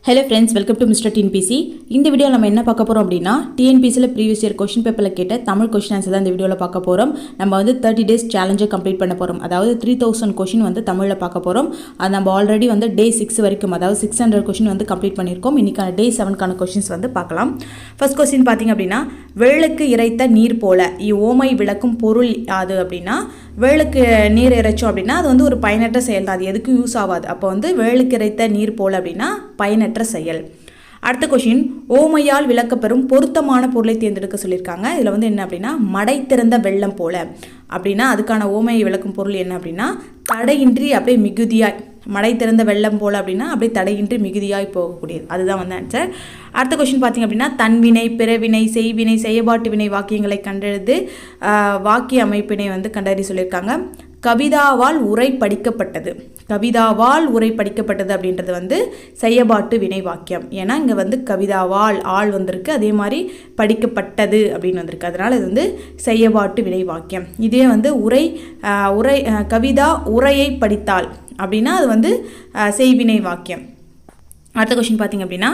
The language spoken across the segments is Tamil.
Hello friends, welcome to mister TNPC. இந்த வீடியோவில் நம்ம என்ன பார்க்க போகிறோம் அப்படின்னா, டிஎன்பிசியில் ப்ரீவியஸ் இயர் கொஷின் பேப்பரில் கேட்ட தமிழ் கொஷின் ஆன்சர் தான் இந்த வீடியோவில் பார்க்க போகிறோம். நம்ம வந்து 30 டேஸ் சேலஞ்சை கம்ப்ளீட் பண்ண போகிறோம். அதாவது 3000 கொஷின் வந்து தமிழில் பார்க்க போகிறோம். அது நம்ம ஆல்ரெடி வந்து டே 6 வரைக்கும், அதாவது 600 கொஷின் வந்து கம்ப்ளீட் பண்ணியிருக்கோம். இன்றைக்கான டே 7க்கான கொஷின்ஸ் வந்து பார்க்கலாம். ஃபர்ஸ்ட் கொஸ்டின் பார்த்திங்க அப்படின்னா, வேளுக்கு இறைத்த நீர் போல ஓமை விளக்கும் பொருள் யாது அப்படின்னா, வேளுக்கு நீர் இறைச்சோம் அப்படின்னா அது வந்து ஒரு பயனற்ற செயல் தான், அது எதுக்கும் யூஸ் ஆகாது. அப்போ வந்து வேளுக்கு இறைத்த நீர் போல அப்படின்னா பயனற்ற செயல். அடுத்த கொஷின், ஓமையால் விளக்கப்பெறும் பொருத்தமான பொருளை தேர்ந்தெடுக்க சொல்லியிருக்காங்க. இதில் வந்து என்ன அப்படின்னா, மடை திறந்த வெள்ளம் போல அப்படின்னா அதுக்கான ஓமையை விளக்கும் பொருள் என்ன அப்படின்னா, தடையின்றி அப்படியே மிகுதியாய், மடை திறந்த வெள்ளம் போல அப்படின்னா அப்படியே தடையின்றி மிகுதியாய் போகக்கூடியது, அதுதான் வந்து ஆன்சர். அடுத்த கொஷின் பார்த்திங்க அப்படின்னா, தன்வினை, பிறவினை, செய்வினை, செயற்பாட்டு வினை வாக்கியங்களை கண்டெழுது வாக்கிய அமைப்பினை வந்து கண்டறி சொல்லியிருக்காங்க. கவிதாவால் உரை படிக்கப்பட்டது, கவிதாவால் உரை படிக்கப்பட்டது அப்படின்றது வந்து செயற்பாட்டு வினை வாக்கியம். ஏன்னா இங்கே வந்து கவிதாவால் ஆள் வந்திருக்கு, அதே மாதிரி படிக்கப்பட்டது அப்படின்னு வந்திருக்கு, அதனால் இது வந்து செயற்பாட்டு வினை வாக்கியம். இதே வந்து உரை கவிதா உரையை படித்தாள் அப்படின்னா அது வந்து செய்வினை வாக்கியம். அடுத்த கொஸ்டின் பார்த்திங்க அப்படின்னா,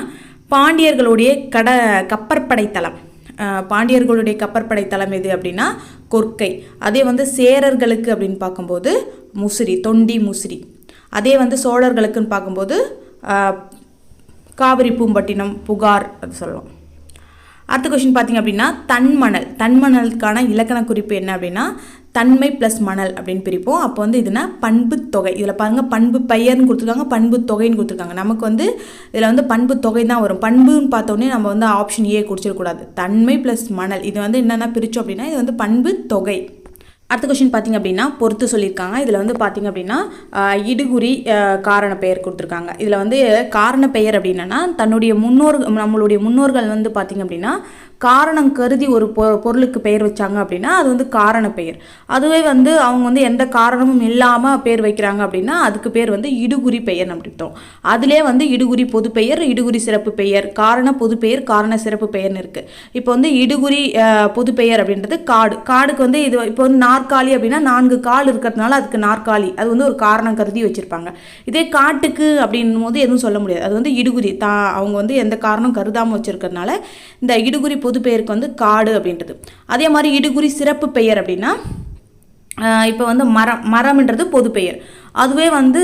பாண்டியர்களுடைய கப்பற்படை தளம், பாண்டியர்களுடைய கப்பற்படை தளம் எது அப்படின்னா கொற்கை. அதே வந்து சேரர்களுக்கு அப்படின்னு பார்க்கும்போது முசிறி, தொண்டி முசிறி. அதே வந்து சோழர்களுக்குன்னு பார்க்கும்போது காவிரி பூம்பட்டினம், புகார் அது சொல்லலாம். அடுத்த கொஸ்டின் பார்த்திங்க அப்படின்னா, தன்மணல், தன்மணலுக்கான இலக்கண குறிப்பு என்ன அப்படின்னா தன்மை ப்ளஸ் மணல் அப்படின்னு பிரிப்போம். அப்போ வந்து இதுனா பண்பு தொகை. இதில் பாருங்கள், பண்பு பெயர்னு கொடுத்துருக்காங்க, பண்பு தொகைன்னு கொடுத்துருக்காங்க. நமக்கு வந்து இதில் வந்து பண்பு தொகை தான் வரும். பண்புன்னு பார்த்தோன்னே நம்ம வந்து ஆப்ஷன் ஏ குடிச்சிடக்கூடாது. தன்மை ப்ளஸ் மணல் இது வந்து என்னென்ன பிரித்தோம் அப்படின்னா இது வந்து பண்பு தொகை. அடுத்த கொஸ்டின் பார்த்திங்க அப்படின்னா பொறுத்து சொல்லியிருக்காங்க. இதில் வந்து பார்த்திங்க அப்படின்னா இடுகுறி காரண பெயர் கொடுத்துருக்காங்க. இதில் வந்து காரண பெயர் அப்படின்னா நம்மளுடைய முன்னோர்கள் வந்து பார்த்திங்க அப்படின்னா காரணம் கருதி ஒரு பொருளுக்கு பெயர் வச்சாங்க அப்படின்னா அது வந்து காரண பெயர். அதுவே வந்து அவங்க வந்து எந்த காரணமும் இல்லாமல் பேர் வைக்கிறாங்க அப்படின்னா அதுக்கு பேர் வந்து இடுகுறி பெயர் அப்படித்தோம். அதிலே வந்து இடுகுறி பொது பெயர், இடுகுறி சிறப்பு பெயர், காரண பொது பெயர், காரண சிறப்பு பெயர்னு இருக்குது. இப்போ வந்து இடுகுறி பொது பெயர் அப்படின்றது காடுக்கு வந்து இது இப்போ வந்து நாற்காலி அப்படின்னா 4 கால் இருக்கிறதுனால அதுக்கு நாற்காலி, அது வந்து ஒரு காரணம் கருதி வச்சுருப்பாங்க. இதே காட்டுக்கு அப்படின்னும் போது எதுவும் சொல்ல முடியாது, அது வந்து இடுகுறி அவங்க வந்து எந்த காரணம் கருதாமல் வச்சுருக்கிறதுனால இந்த இடுகுறி பொது பெயருக்கு வந்து காடு அப்படின்றது. அதே மாதிரி இடுகுறி சிறப்பு பெயர் அப்படின்னா இப்போ வந்து மரம்ன்றது பொது பெயர். அதுவே வந்து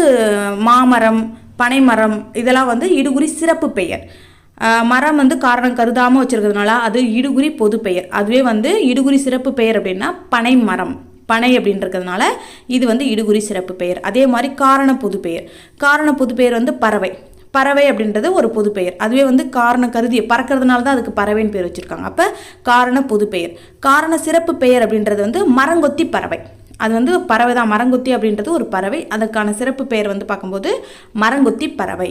மாமரம், பனைமரம் இதெல்லாம் வந்து இடுகுறி சிறப்பு பெயர். மரம் வந்து காரணம் கருதாமல் வச்சுருக்கிறதுனால அது இடுகுறி பொது பெயர். அதுவே வந்து இடுகுறி சிறப்பு பெயர் அப்படின்னா பனைமரம், பனை அப்படின்றதுனால இது வந்து இடுகுறி சிறப்பு பெயர். அதே மாதிரி காரண பொது பெயர், காரண பொது பெயர் வந்து பறவை, பறவை அப்படின்றது ஒரு பொது பெயர். அதுவே வந்து காரணம் கருதி பறக்கிறதுனால தான் அதுக்கு பறவைன்னு பேர் வச்சுருக்காங்க. அப்போ காரண பொது பெயர். காரண சிறப்பு பெயர் அப்படின்றது வந்து மரங்கொத்தி பறவை, அது வந்து பறவை தான், மரங்கொத்தி அப்படின்றது ஒரு பறவை. அதுக்கான சிறப்பு பெயர் வந்து பார்க்கும்போது மரங்கொத்தி பறவை.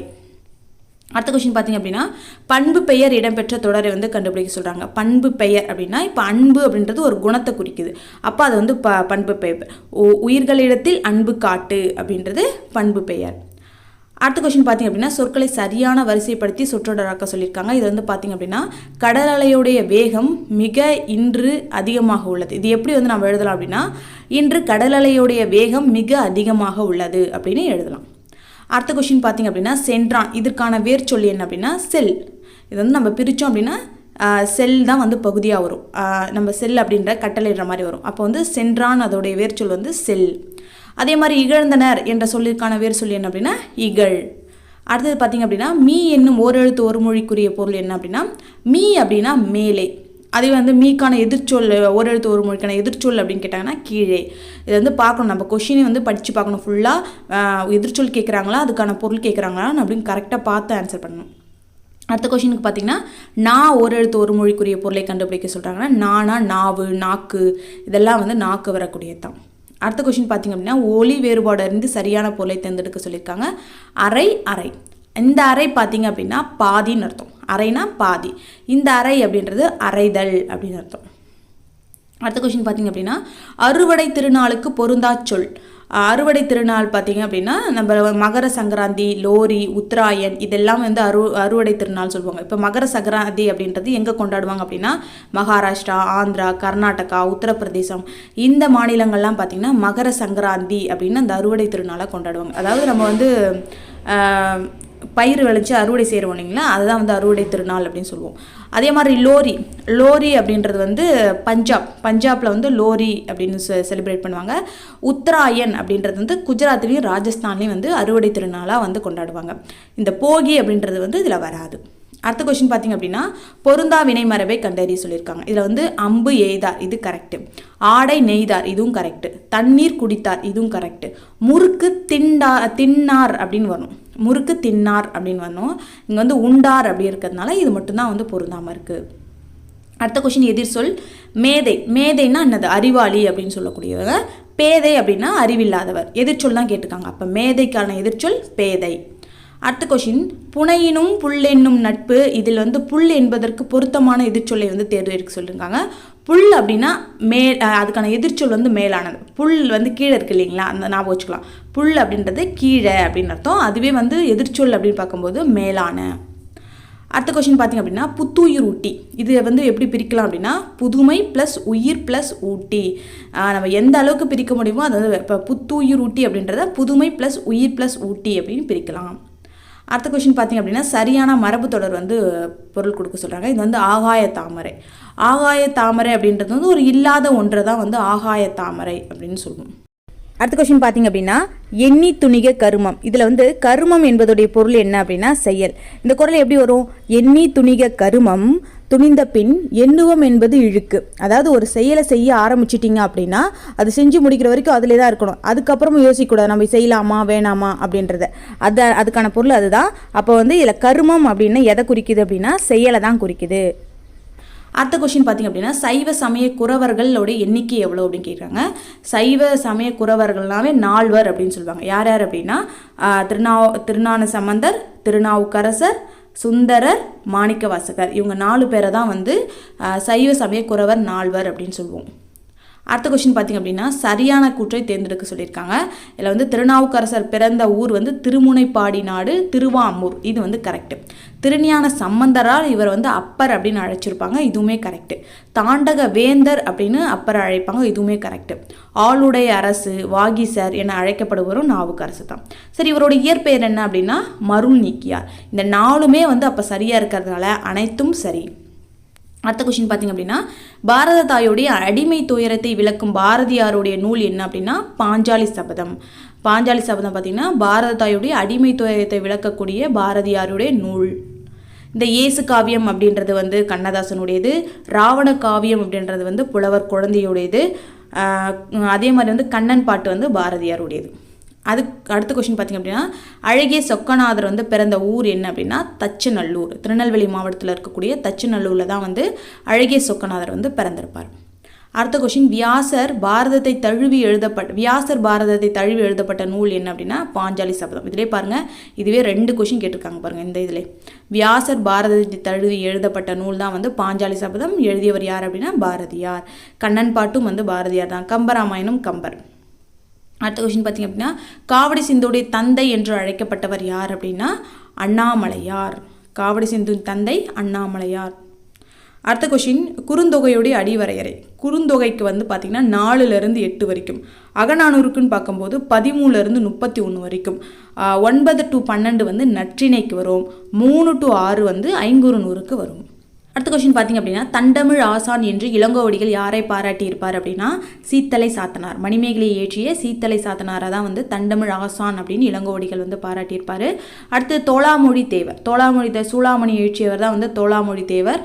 அடுத்த கொஸ்டின் பார்த்திங்க அப்படின்னா, பண்பு பெயர் இடம்பெற்ற தொடரை வந்து கண்டுபிடிக்க சொல்கிறாங்க. பண்பு பெயர் அப்படின்னா இப்போ அன்பு அப்படின்றது ஒரு குணத்தை குறிக்குது, அப்போ அது வந்து பண்பு பெயர். உயிர்களிடத்தில் அன்பு காட்டு அப்படின்றது பண்பு பெயர். அடுத்த கொஸ்டின் பார்த்திங்க அப்படின்னா, சொற்களை சரியான வரிசைப்படுத்தி சொற்றொடராக்க சொல்லியிருக்காங்க. இது வந்து பார்த்திங்க அப்படின்னா, கடல் அலையுடைய வேகம் மிக இன்று அதிகமாக உள்ளது. இது எப்படி வந்து நம்ம எழுதலாம் அப்படின்னா, இன்று கடல் அலையுடைய வேகம் மிக அதிகமாக உள்ளது அப்படின்னு எழுதலாம். அடுத்த கொஸ்டின் பார்த்திங்க அப்படின்னா, சென்றான், இதற்கான வேர்ச்சொல் என்ன அப்படின்னா செல். இது வந்து நம்ம பிரித்தோம் அப்படின்னா செல் தான் வந்து பகுதியாக வரும், நம்ம செல் அப்படின்ற கட்டளையிடுற மாதிரி வரும். அப்போ வந்து சென்றான் அதோடைய வேர்ச்சொல் வந்து செல். அதே மாதிரி இகழ்ந்தனர் என்ற சொல்லிற்கான வேறு சொல்லி என்ன அப்படின்னா இகழ். அடுத்தது பார்த்திங்க அப்படின்னா, மீ என்னும் ஓரெழுத்து ஒரு மொழிக்குரிய பொருள் என்ன அப்படின்னா மீ அப்படின்னா மேலே. அதே வந்து மீக்கான எதிர்ச்சொல், ஓரெழுத்து ஒரு மொழிக்கான எதிர்ச்சொல் அப்படின்னு கேட்டாங்கன்னா கீழே. இதை வந்து பார்க்கணும், நம்ம கொஷினை வந்து படித்து பார்க்கணும். ஃபுல்லாக எதிர்ச்சொல் கேட்குறாங்களா, அதுக்கான பொருள் கேட்குறாங்களா அப்படின்னு கரெக்டாக பார்த்து ஆன்சர் பண்ணணும். அடுத்த கொஷினுக்கு பார்த்திங்கன்னா, நான் ஓரெழுத்து ஒரு மொழிக்குரிய பொருளை கண்டுபிடிக்க சொல்கிறாங்கன்னா நானா, நாவு, நாக்கு இதெல்லாம் வந்து நாக்கு வரக்கூடியது தான். அடுத்த கொஷின் பார்த்திங்க அப்படின்னா, ஒலி வேறுபாடு அறிந்து சரியான பொருளை தேர்ந்தெடுக்க சொல்லியிருக்காங்க. அரை, அரை. இந்த அரை பார்த்திங்க அப்படின்னா பாதின்னு அர்த்தம், அரைனா பாதி. இந்த அரை அப்படின்றது அரைதல் அப்படின்னு அர்த்தம். அடுத்த கொஷின் பார்த்திங்க அப்படின்னா, அறுவடை திருநாளுக்கு பொருந்தா சொல். அறுவடை திருநாள் பார்த்திங்க அப்படின்னா நம்ம மகர சங்கராந்தி, லோரி, உத்தராயன் இதெல்லாம் வந்து அறுவடை திருநாள் சொல்லுவாங்க. இப்போ மகர சங்கராந்தி அப்படின்றது எங்கே கொண்டாடுவாங்க அப்படின்னா மகாராஷ்டிரா, ஆந்திரா, கர்நாடகா, உத்தரப்பிரதேசம் இந்த மாநிலங்கள்லாம் பார்த்திங்கன்னா மகர சங்கராந்தி அப்படின்னு அந்த அறுவடை திருநாளை கொண்டாடுவாங்க. அதாவது நம்ம வந்து பயிர் விளைச்சி அறுவடை செய்கிறோம் இல்லைங்களா, அதுதான் வந்து அறுவடை திருநாள் அப்படின்னு சொல்லுவோம். அதே மாதிரி லோரி அப்படின்றது வந்து பஞ்சாபில் வந்து லோரி அப்படின்னு செலிப்ரேட் பண்ணுவாங்க. உத்தராயன் அப்படின்றது வந்து குஜராத்லேயும் ராஜஸ்தான்லேயும் வந்து அறுவடை திருநாளாக வந்து கொண்டாடுவாங்க. இந்த போகி அப்படின்றது வந்து இதில் வராது. அடுத்த கொஸ்டின் பார்த்திங்க அப்படின்னா பொருந்தா வினை மரபை கண்டறிய சொல்லியிருக்காங்க. இதில் வந்து அம்பு எய்தார், இது கரெக்டு. ஆடை நெய்தார், இதுவும் கரெக்டு. தண்ணீர் குடித்தார், இதுவும் கரெக்டு. முறுக்கு தின்னார் அப்படின்னு வரணும். முறுக்கு தின்னார் அப்படின்னு வரணும். இங்கே வந்து உண்டார் அப்படி இருக்கிறதுனால இது மட்டும்தான் வந்து பொருந்தாமல் இருக்குது. அடுத்த கொஸ்டின் எதிர் சொல் மேதைன்னா என்னது? அறிவாளி அப்படின்னு சொல்லக்கூடியவங்க. பேதை அப்படின்னா அறிவில்லாதவர். எதிர்ச்சொல் தான் கேட்டிருக்காங்க. அப்போ மேதைக்கான எதிர்ச்சொல் பேதை. அடுத்த கொஷின் புனையினும் புல்லென்னும் நட்பு. இதில் வந்து புல் என்பதற்கு பொருத்தமான எதிர்ச்சொல்லை வந்து தேர்ந்தெடுக்க சொல்லியிருக்காங்க. புல் அப்படின்னா அதுக்கான எதிர்ச்சொல் வந்து மேலானது. புல் வந்து கீழே இருக்கு இல்லைங்களா, அந்த ஞாபகம் வச்சுக்கலாம். புல் அப்படின்றது கீழே அப்படின்னு அர்த்தம். அதுவே வந்து எதிர்ச்சொல் அப்படின்னு பார்க்கும்போது மேலான. அடுத்த கொஸ்டின் பார்த்திங்க அப்படின்னா புத்துயிர் ஊட்டி. இது வந்து எப்படி பிரிக்கலாம் அப்படின்னா புதுமை ப்ளஸ் உயிர் ப்ளஸ் ஊட்டி. நம்ம எந்த அளவுக்கு பிரிக்க முடியுமோ அதாவது இப்போ புத்துயிர் ஊட்டி அப்படின்றத புதுமை ப்ளஸ் உயிர் ப்ளஸ் ஊட்டி அப்படின்னு பிரிக்கலாம். அடுத்த கொஸ்டின் பார்த்திங்க அப்படின்னா சரியான மரபு தொடர் வந்து பொருள் கொடுக்க சொல்கிறாங்க. இது வந்து ஆகாய தாமரை அப்படின்றது வந்து ஒரு இல்லாத ஒன்றை தான் வந்து ஆகாய தாமரை அப்படின்னு சொல்லுவோம். அடுத்த கொஸ்டின் பார்த்திங்க அப்படின்னா எண்ணி துணிக கருமம். இதில் வந்து கருமம் என்பதுடைய பொருள் என்ன அப்படின்னா செயல். இந்த குறள் எப்படி வரும்? எண்ணி துணிக கருமம் துணிந்த பின் எண்ணுவம் என்பது இழுக்கு. அதாவது ஒரு செயலை செய்ய ஆரம்பிச்சிட்டிங்க அப்படின்னா அது செஞ்சு முடிக்கிற வரைக்கும் அதிலே தான் இருக்கணும். அதுக்கப்புறமா யோசிக்கக்கூடாது நம்ம செய்யலாமா வேணாமா அப்படின்றத. அதுக்கான பொருள் அதுதான். அப்போ வந்து இதில் கருமம் அப்படின்னு எதை குறிக்குது அப்படின்னா செயலை தான் குறிக்குது. அடுத்த கொஸ்டின் பார்த்திங்க அப்படின்னா சைவ சமய குறவர்களோட எண்ணிக்கை எவ்வளோ அப்படின்னு கேட்குறாங்க. சைவ சமய குறவர்கள்னாவே 4 அப்படின்னு சொல்லுவாங்க. யார் அப்படின்னா திருஞான சம்பந்தர், திருநாவுக்கரசர், சுந்தரர், மாணிக்கவாசகர். இவங்க 4 பேரை தான் வந்து சைவ சமய குறவர் 4 அப்படின்னு சொல்லுவோம். அடுத்த கொஸ்டின் பார்த்திங்க அப்படின்னா சரியான கூற்றை தேர்ந்தெடுக்க சொல்லியிருக்காங்க. இதில் வந்து திருநாவுக்கரசர் பிறந்த ஊர் வந்து திருமுனைப்பாடி நாடு, திருவாமூர். இது வந்து கரெக்டு. திருஞான சம்பந்தரால் இவர் வந்து அப்பர் அப்படின்னு அழைச்சிருப்பாங்க. இதுவுமே கரெக்டு. தாண்டக வேந்தர் அப்படின்னு அப்பர் அழைப்பாங்க. இதுவுமே கரெக்டு. ஆளுடைய அரசு, வாகீசர் என அழைக்கப்படுவரும் நாவுக்கரசு தான். சரி, இவரோட இயற்பெயர் என்ன அப்படின்னா மருள் நீக்கியார். இந்த 4மே வந்து அப்போ சரியாக இருக்கிறதுனால அனைத்தும் சரி. அடுத்த கொஸ்டின் பார்த்திங்க அப்படின்னா பாரத தாயுடைய அடிமை துயரத்தை விளக்கும் பாரதியாருடைய நூல் என்ன அப்படின்னா பாஞ்சாலி சபதம். பார்த்திங்கன்னா பாரத தாயுடைய அடிமை துயரத்தை விளக்கக்கூடிய பாரதியாருடைய நூல். இந்த இயேசு காவியம் அப்படின்றது வந்து கண்ணதாசனுடையது. ராவண காவியம் அப்படின்றது வந்து புலவர் குழந்தையுடையது. அதே மாதிரி வந்து கண்ணன் பாட்டு வந்து பாரதியாருடையது. அடுத்த கொஸ்டின் பார்த்திங்க அப்படின்னா அழகிய சொக்கநாதர் வந்து பிறந்த ஊர் என்ன அப்படின்னா தச்சநல்லூர். திருநெல்வேலி மாவட்டத்தில் இருக்கக்கூடிய தச்சநல்லூரில் தான் வந்து அழகிய சொக்கநாதர் வந்து பிறந்திருப்பார். அடுத்த கொஸ்டின் வியாசர் பாரதத்தை தழுவி எழுதப்பட்ட நூல் என்ன அப்படின்னா பாஞ்சாலி சபதம். இதிலே பாருங்கள், இதுவே 2 கொஸ்டின் கேட்டிருக்காங்க பாருங்கள். இந்த இதில் வியாசர் பாரதத்தை தழுவி எழுதப்பட்ட நூல் தான் வந்து பாஞ்சாலி சபதம். எழுதியவர் யார் அப்படின்னா பாரதியார். கண்ணன் பாட்டும் வந்து பாரதியார் தான். கம்பராமாயணம் கம்பர். அடுத்த கொஸ்டின் பார்த்திங்க அப்படின்னா காவடி சிந்துடைய தந்தை என்று அழைக்கப்பட்டவர் யார் அப்படின்னா அண்ணாமலையார். காவடி சிந்து தந்தை அண்ணாமலையார். அடுத்த கொஸ்டின் குறுந்தொகையுடைய அடிவரையறை. குறுந்தொகைக்கு வந்து பார்த்திங்கன்னா 4லேருந்து 8 வரைக்கும். அகநானூறுக்குன்னு பார்க்கும்போது 13லேருந்து 31 வரைக்கும். 9 to 12 வந்து நற்றிணைக்கு வரும். 3 to 6 வந்து ஐங்குறுநூறுக்கு வரும். அடுத்த கொஸ்டின் பார்த்திங்க அப்படின்னா தண்டமிழ் ஆசான் என்று இளங்கோவடிகள் யாரை பாராட்டியிருப்பார் அப்படின்னா சீத்தலை சாத்தனார். மணிமேகலையை இயற்றிய சீத்தலை சாத்தனாரை தான் வந்து தண்டமிழ் ஆசான் அப்படின்னு இளங்கோவடிகள் வந்து பாராட்டியிருப்பார். அடுத்து தோளாமொழி தேவர். சூளாமணி இயற்றியவர் தான் வந்து தோளாமொழி தேவர்.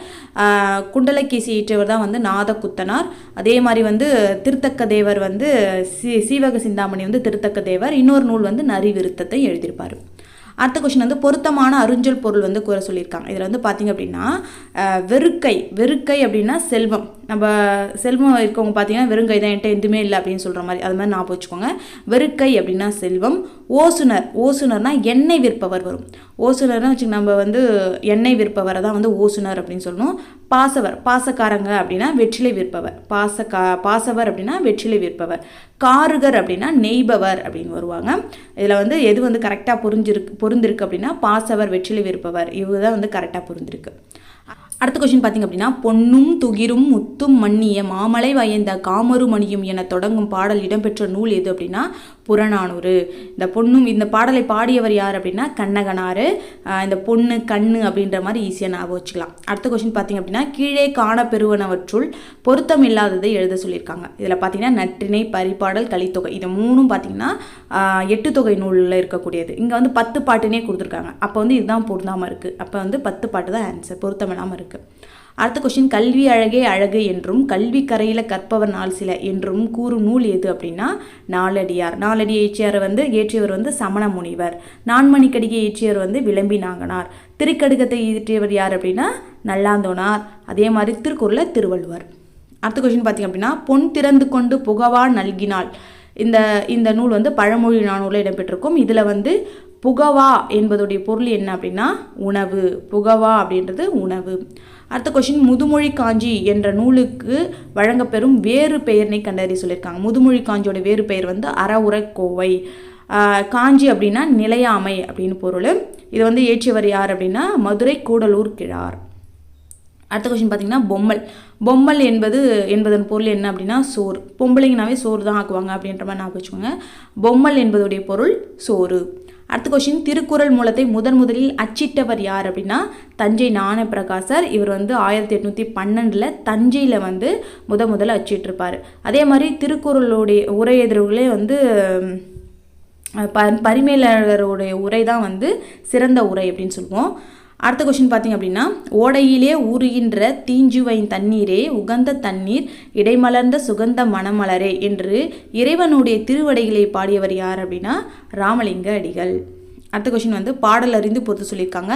குண்டலகேசி இயற்றியவர் தான் வந்து நாதகுத்தனார். அதே மாதிரி வந்து திருத்தக்க தேவர் வந்து சீவக சிந்தாமணி வந்து திருத்தக்க தேவர். இன்னொரு நூல் வந்து நரிவிருத்தத்தை எழுதியிருப்பார். அடுத்த கொஸ்டின் வந்து பொருத்தமான அருஞ்சொல் பொருள் வந்து கூற சொல்லியிருக்காங்க. இதில் வந்து பார்த்திங்க அப்படின்னா வெறுக்கை அப்படின்னா செல்வம். நம்ம செல்வம் இருக்கவங்க பார்த்தீங்கன்னா வெறுங்கை தான், என்கிட்ட எதுவுமே இல்லை அப்படின்னு சொல்கிற மாதிரி, அது மாதிரி ஞாபகம் வச்சுக்கோங்க. வெறுக்கை அப்படின்னா செல்வம். ஓசுனர்னா எண்ணெய் விற்பவர் வரும். ஓசுனர்னா வச்சுக்க நம்ம வந்து எண்ணெய் விற்பவரை தான் வந்து ஓசுனர் அப்படின்னு சொல்லணும். பாசக்காரங்க அப்படின்னா வெற்றிலை விற்பவர். பாசவர் அப்படின்னா வெற்றிலை விற்பவர். காருகர் அப்படின்னா நெய்பவர் அப்படின்னு வருவாங்க. இதில் வந்து எது வந்து கரெக்டாக பொருந்திருக்கு அப்படின்னா பாசவர், வெற்றிலை விற்பவர், இவங்க தான் வந்து கரெக்டாக பொருந்திருக்கு. அடுத்த கொஸ்டின் பார்த்திங்க அப்படின்னா, பொன்னும் துகிரும் முத்தும் மன்னிய மாமலை வயந்த காமரு மணியும் என தொடங்கும் பாடல் இடம்பெற்ற நூல் எது அப்படின்னா புறநானூறு. இந்த பாடலை பாடியவர் யார் அப்படின்னா கண்ணகனார். இந்த பொண்ணு கண்ணு அப்படின்ற மாதிரி ஈஸியாக ஞாபகம் வச்சுக்கலாம். அடுத்த கொஸ்டின் பார்த்திங்க அப்படின்னா, கீழே காணப்பெறுவனவற்றுள் பொருத்தம் இல்லாததை எழுத சொல்லியிருக்காங்க. இதில் பார்த்தீங்கன்னா நற்றிணை, பரிபாடல், கலித்தொகை இது மூணும் பார்த்தீங்கன்னா 8 தொகை நூலில் இருக்கக்கூடியது. இங்கே வந்து 10 பாட்டுனே கொடுத்துருக்காங்க. அப்போ வந்து இதுதான் பொருந்தாமல் இருக்குது. அப்போ வந்து 10 பாட்டு தான் ஆன்சர், பொருத்தம் இல்லாமல் இருக்குது. அடுத்த கொஸ்டின், கல்வி அழகே அழகு என்றும் கல்வி கரையில் கற்பவர் நாள் சில என்றும் கூறும் நூல் எது அப்படின்னா நாலடியார். நாலடி ஏற்றியவர் வந்து சமண முனிவர். நான்மணிக்கடிகை ஏற்றியவர் வந்து விளம்பி நாங்கனார். திருக்கடுகத்தை ஏற்றியவர் யார் அப்படின்னா நல்லாந்தோனார். அதே மாதிரி திருக்குறளை திருவள்ளுவர். அடுத்த கொஸ்டின் பார்த்திங்க அப்படின்னா, பொன் திறந்து கொண்டு புகவா நல்கினாள். இந்த நூல் வந்து பழமொழி நானூலில் இடம்பெற்றிருக்கும். இதில் வந்து புகவா என்பதுடைய பொருள் என்ன அப்படின்னா உணவு. புகவா அப்படின்றது உணவு. அடுத்த கொஸ்டின், முதுமொழி காஞ்சி என்ற நூலுக்கு வழங்கப்பெறும் வேறு பெயர்னை கண்டறி சொல்லியிருக்காங்க. முதுமொழி காஞ்சியோட வேறு பெயர் வந்து அறவுரை கோவை. காஞ்சி அப்படின்னா நிலையாமை அப்படின்னு பொருள். இது வந்து ஏற்றியவர் யார் அப்படின்னா மதுரை கூடலூர் கிழார். அடுத்த கொஸ்டின் பார்த்தீங்கன்னா, பொம்மல் என்பதன் பொருள் என்ன அப்படின்னா சோறு. பொம்பளைங்கனாவே சோறு தான் ஆக்குவாங்க அப்படின்ற மாதிரி நான் வச்சுக்கோங்க. பொம்மல் என்பதுடைய பொருள் சோறு. அடுத்த கொஸ்டின், திருக்குறள் மூலத்தை முதலில் அச்சிட்டவர் யார் அப்படின்னா தஞ்சை ஞானப்பிரகாசர். இவர் வந்து 1812 தஞ்சையில் வந்து முதல்ல அச்சிட்டிருப்பார். அதே மாதிரி திருக்குறளுடைய உரையெதிர்களே வந்து பரிமேலழகருடைய உரை தான் வந்து சிறந்த உரை அப்படின்னு சொல்லுவோம். அடுத்த கொஸ்டின் பார்த்திங்க அப்படின்னா, ஓடையிலே ஊறுகின்ற தீஞ்சுவையின் தண்ணீரே உகந்த தண்ணீர் இடைமலர்ந்த சுகந்த மணமலரே என்று இறைவனுடைய திருவடைகளை பாடியவர் யார் அப்படின்னா ராமலிங்க அடிகள். அடுத்த கொஸ்டின் வந்து பாடல் அறிந்து பொறுத்து சொல்லியிருக்காங்க.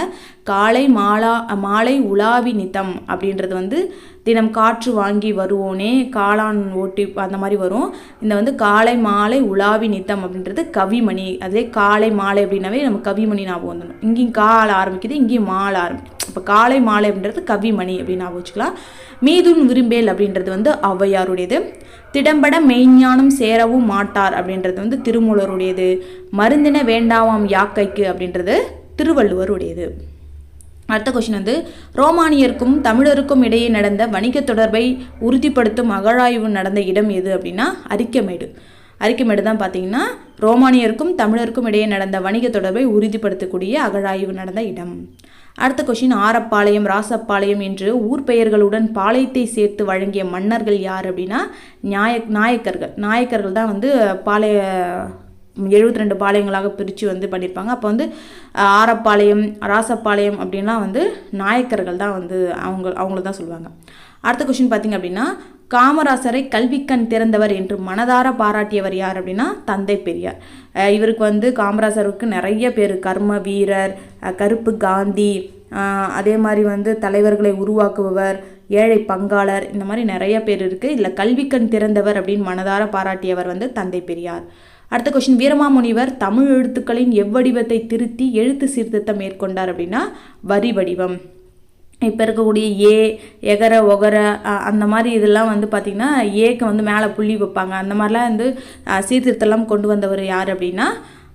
மாலை உலாவி நித்தம் அப்படின்றது வந்து தினம் காற்று வாங்கி வருவோனே காளான் ஓட்டி அந்த மாதிரி வரும். இந்த வந்து காலை மாலை உலாவி நித்தம் அப்படின்றது கவிமணி. அதே காலை மாலை அப்படின்னாவே நம்ம கவிமணி ஞாபகம் வந்துடும். இங்கேயும் கால ஆரம்பிக்குது, இங்கேயும் மாலை ஆரம்பிக்குது. இப்போ காலை மாலை அப்படின்றது கவிமணி அப்படின்னு ஞாபகம் வச்சுக்கலாம். மீதுன் விரும்பேல் அப்படின்றது வந்து ஔவையாருடையது. திடம்பட மெய்ஞானம் சேரவும் மாட்டார் அப்படின்றது வந்து திருமூலருடையது. மருந்தின வேண்டாவாம் யாக்கைக்கு அப்படின்றது திருவள்ளுவருடையது. அடுத்த கொஸ்டின் வந்து, ரோமானியருக்கும் தமிழருக்கும் இடையே நடந்த வணிக தொடர்பை உறுதிப்படுத்தும் அகழாய்வு நடந்த இடம் எது அப்படின்னா அரிக்கமேடு தான் பார்த்தீங்கன்னா ரோமானியருக்கும் தமிழருக்கும் இடையே நடந்த வணிக தொடர்பை உறுதிப்படுத்தக்கூடிய அகழாய்வு நடந்த இடம். அடுத்த கொஸ்டின், ஆரப்பாளையம், ராசப்பாளையம் என்று ஊர் பெயர்களுடன் பாளையத்தை சேர்த்து வழங்கிய மன்னர்கள் யார் அப்படின்னா நாயக்கர்கள் தான் வந்து 72 பாளையங்களாக பிரித்து வந்து பண்ணியிருப்பாங்க. அப்போ வந்து ஆரப்பாளையம், ராசப்பாளையம் அப்படின்லாம் வந்து நாயக்கர்கள் தான் வந்து அவங்கள தான் சொல்லுவாங்க. அடுத்த கொஸ்டின் பார்த்திங்க அப்படின்னா, காமராசரை கல்விக்கண் திறந்தவர் என்று மனதார பாராட்டியவர் யார் அப்படின்னா தந்தை பெரியார். இவருக்கு வந்து காமராசருக்கு நிறைய பேர், கர்ம வீரர், கருப்பு காந்தி, அதே மாதிரி வந்து தலைவர்களை உருவாக்குபவர், ஏழை பங்காளர், இந்த மாதிரி நிறைய பேர் இருக்குது. இதில் கல்விக்கண் திறந்தவர் அப்படின்னு மனதார பாராட்டியவர் வந்து தந்தை பெரியார். அடுத்த கொஸ்டின், வீரமாமுனிவர் தமிழ் எழுத்துக்களின் எவ்வடிவத்தை திருத்தி எழுத்து சீர்திருத்தம் மேற்கொண்டார் அப்படின்னா வரி வடிவம். இப்போ இருக்கக்கூடிய எகர ஒகர அந்த மாதிரி இதெல்லாம் வந்து பார்த்திங்கன்னா ஏக்கு வந்து மேலே புள்ளி வைப்பாங்க. அந்த மாதிரிலாம் வந்து சீர்திருத்தம்லாம் கொண்டு வந்தவர் யார் அப்படின்னா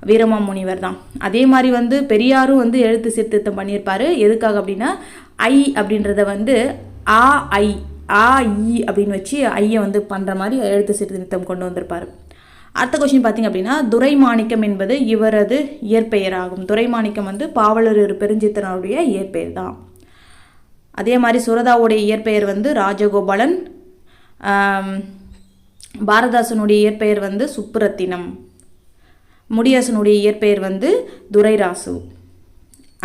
வீரமாமுனிவர் தான். அதே மாதிரி வந்து பெரியாரும் வந்து எழுத்து சீர்திருத்தம் பண்ணியிருப்பார். எதுக்காக அப்படின்னா ஐ அப்படின்றத வந்து ஆ ஐ அப்படின்னு வச்சு ஐயை வந்து பண்ணுற மாதிரி எழுத்து சீர்திருத்தம் கொண்டு வந்திருப்பார். அடுத்த கொஸ்டின் பார்த்திங்க அப்படின்னா, துரைமாணிக்கம் என்பது இவரது இயற்பெயர் ஆகும். துரைமாணிக்கம் வந்து பாவலர் பெருஞ்சித்திரனுடைய இயற்பெயர் தான். அதே மாதிரி சுரதாவுடைய இயற்பெயர் வந்து ராஜகோபாலன். பாரதாசனுடைய இயற்பெயர் வந்து சுப்புரத்தினம். முடியாசனுடைய இயற்பெயர் வந்து துரைராசு.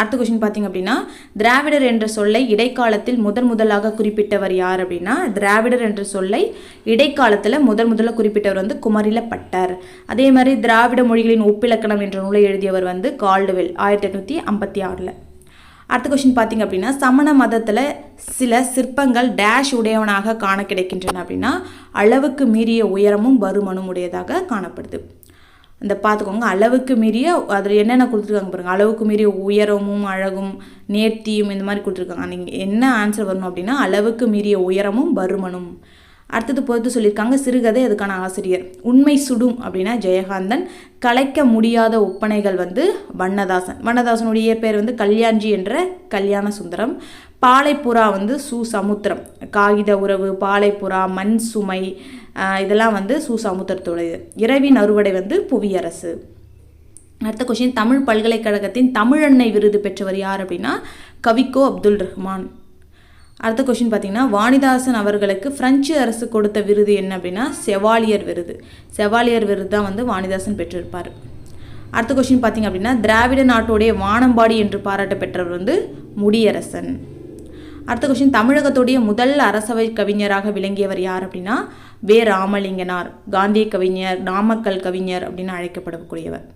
அடுத்த கொஸ்டின் பார்த்திங்க அப்படின்னா, திராவிடர் என்ற சொல்லை இடைக்காலத்தில் முதலாக குறிப்பிட்டவர் யார் அப்படின்னா திராவிடர் என்ற சொல்லை இடைக்காலத்தில் முதல்ல குறிப்பிட்டவர் வந்து குமரிலப்பட்டர். அதே மாதிரி திராவிட மொழிகளின் ஒப்பிலக்கணம் என்ற நூலை எழுதியவர் வந்து கால்டுவெல் 1856. அடுத்த கொஸ்டின் பார்த்திங்க அப்படின்னா, சமண மதத்தில் சில சிற்பங்கள் டேஷ் உடையவனாக காண கிடைக்கின்றன அப்படின்னா அளவுக்கு மீறிய உயரமும் பருமனும் உடையதாக காணப்படுது. இந்த பார்த்துக்கோங்க, அளவுக்கு மீறிய அதில் என்னென்ன கொடுத்துருக்காங்க பாருங்கள். அளவுக்கு மீறிய உயரமும் அழகும் நேர்த்தியும் இந்த மாதிரி கொடுத்துருக்காங்க. நீங்கள் என்ன ஆன்சர் வரணும் அப்படின்னா அளவுக்கு மீறிய உயரமும் பருமனும். அடுத்தது பொறுத்து சொல்லியிருக்காங்க. சிறுகதை அதுக்கான ஆசிரியர். உண்மை சுடும் அப்படின்னா ஜெயகாந்தன். கலைக்க முடியாத ஒப்பனைகள் வந்து வண்ணதாசனுடைய பேர் வந்து கல்யாண்ஜி என்ற கல்யாண சுந்தரம். பாலைப்புறா வந்து சமுத்திரம், காகித உறவு, பாலைப்புறா, மண் சுமை, இதெல்லாம் வந்து சமுத்திரத்துடையது. இரவின் அறுவடை வந்து புவியரசு. அடுத்த கொஸ்டின், தமிழ் பல்கலைக்கழகத்தின் தமிழன்னை விருது பெற்றவர் யார் அப்படின்னா கவிக்கோ அப்துல் ரஹ்மான். அடுத்த கொஸ்டின் பார்த்தீங்கன்னா, வாணிதாசன் அவர்களுக்கு பிரெஞ்சு அரசு கொடுத்த விருது என்ன அப்படின்னா செவாலியர் விருது. செவாலியர் விருது தான் வந்து வாணிதாசன் பெற்றிருப்பார். அடுத்த கொஸ்டின் பார்த்தீங்க அப்படின்னா, திராவிட நாட்டுடைய வானம்பாடி என்று பாராட்ட பெற்றவர் வந்து முடியரசன். அடுத்த கொஸ்டின், தமிழகத்துடைய முதல் அரசவை கவிஞராக விளங்கியவர் யார் அப்படின்னா வே. ராமலிங்கனார். காந்திய கவிஞர், நாமக்கல் கவிஞர் அப்படின்னு அழைக்கப்படக்கூடியவர்.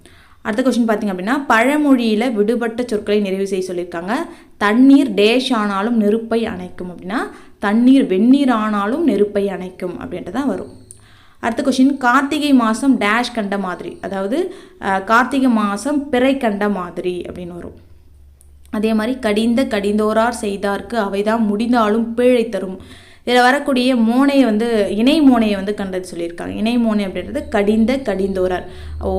அடுத்த கொஸ்டின் பார்த்தீங்க அப்படின்னா, பழமொழியில் விடுபட்ட சொற்களை நிறைவு செய்ய சொல்லியிருக்காங்க. தண்ணீர் டேஷ் ஆனாலும் நெருப்பை அணைக்கும் அப்படின்னா தண்ணீர் வெந்நீர் ஆனாலும் நெருப்பை அணைக்கும் அப்படின்ட்டு தான் வரும். அடுத்த கொஸ்டின், கார்த்திகை மாதம் டேஷ் கண்ட மாதிரி, அதாவது கார்த்திகை மாதம் பிறை கண்ட மாதிரி அப்படின்னு வரும். அதே மாதிரி கடிந்தோரார் செய்தார்க்கு அவைதான் முடிந்தாலும் பீழை தரும். இதில் வரக்கூடிய மோனையை வந்து இணை மோனையை வந்து கண்டது சொல்லியிருக்காங்க. இணை மோனை அப்படின்றது கடிந்தோரார்.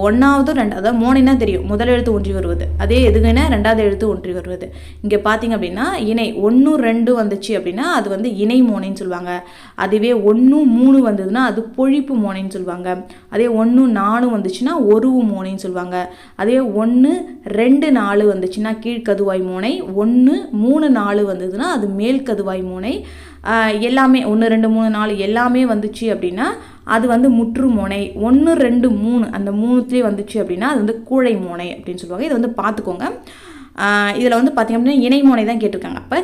ஒன்றாவது ரெண்டாவது மோனைனா தெரியும், முதல் எழுத்து ஒன்றி வருவது. அதே எதுக்குன்னா ரெண்டாவது எழுத்து ஒன்றி வருவது. இங்கே பார்த்தீங்க அப்படின்னா இணை 1 2 வந்துச்சு அப்படின்னா அது வந்து இணை மோனைன்னு சொல்லுவாங்க. அதுவே 1 3 வந்ததுன்னா அது பொழிப்பு மோனைன்னு சொல்லுவாங்க. அதே 1 4 வந்துச்சுன்னா ஒருவு மோனைன்னு சொல்லுவாங்க. அதே 1 2 4 வந்துச்சுன்னா கீழ்கதுவாய் மோனை. 1 3 4 வந்ததுன்னா அது மேல் கதுவாய் மோனை. எல்லாமே 1 2 3 4 எல்லாமே வந்துச்சு அப்படின்னா அது வந்து முற்று மோனை. 1 2 3 அந்த 3த்துலேயே வந்துச்சு அப்படின்னா அது வந்து கூழை மோனை அப்படின்னு சொல்லுவாங்க. இதை வந்து பார்த்துக்கோங்க. இதில் வந்து பார்த்திங்க அப்படின்னா இணை மோனை தான் கேட்டிருக்காங்க. அப்போ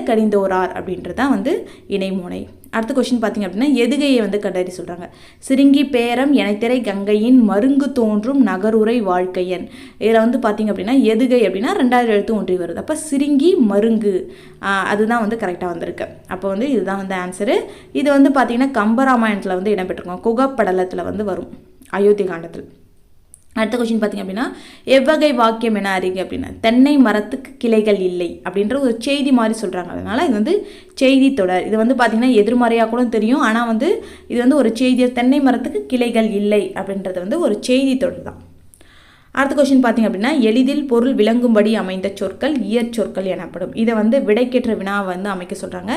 கடிந்தோரார் அப்படின்றது தான் வந்து இணை மோனை. அடுத்த கொஸ்டின் பார்த்திங்க அப்படின்னா எதுகையை வந்து கண்டறி சொல்கிறாங்க. சிறுங்கி பேரம் எனைத்திரை கங்கையின் மருங்கு தோன்றும் நகருரை வாழ்க்கையன். இதில் வந்து பார்த்திங்க அப்படின்னா எதுகை அப்படின்னா ரெண்டாவது எழுத்து ஒன்றி வருது. அப்போ சிறுங்கி மருங்கு அதுதான் வந்து கரெக்டாக வந்திருக்கு. அப்போ வந்து இதுதான் வந்து ஆன்சரு. இது வந்து பார்த்திங்கன்னா கம்பராமாயணத்தில் வந்து இடம்பெற்றிருக்கோம். குகப்படலத்தில் வந்து வரும், அயோத்தி காண்டத்தில். அடுத்த கொஸ்டின் பார்த்திங்க அப்படின்னா எவ்வகை வாக்கியம் என அறிக அப்படின்னா தென்னை மரத்துக்கு கிளைகள் இல்லை அப்படின்ற ஒரு செய்தி மாதிரி சொல்கிறாங்க. அதனால் இது வந்து செய்தி தொடர். இது வந்து பார்த்திங்கன்னா எதிர்மறையாக கூட தெரியும், ஆனால் வந்து இது வந்து ஒரு செய்தி. தென்னை மரத்துக்கு கிளைகள் இல்லை அப்படின்றது வந்து ஒரு செய்தி தொடர் தான். அடுத்த கொஸ்டின் பார்த்திங்க அப்படின்னா எளிதில் பொருள் விளங்கும்படி அமைந்த சொற்கள் இயற்சொற்கள் எனப்படும். இதை வந்து விடைக்கேற்ற வினாவை வந்து அமைக்க சொல்கிறாங்க.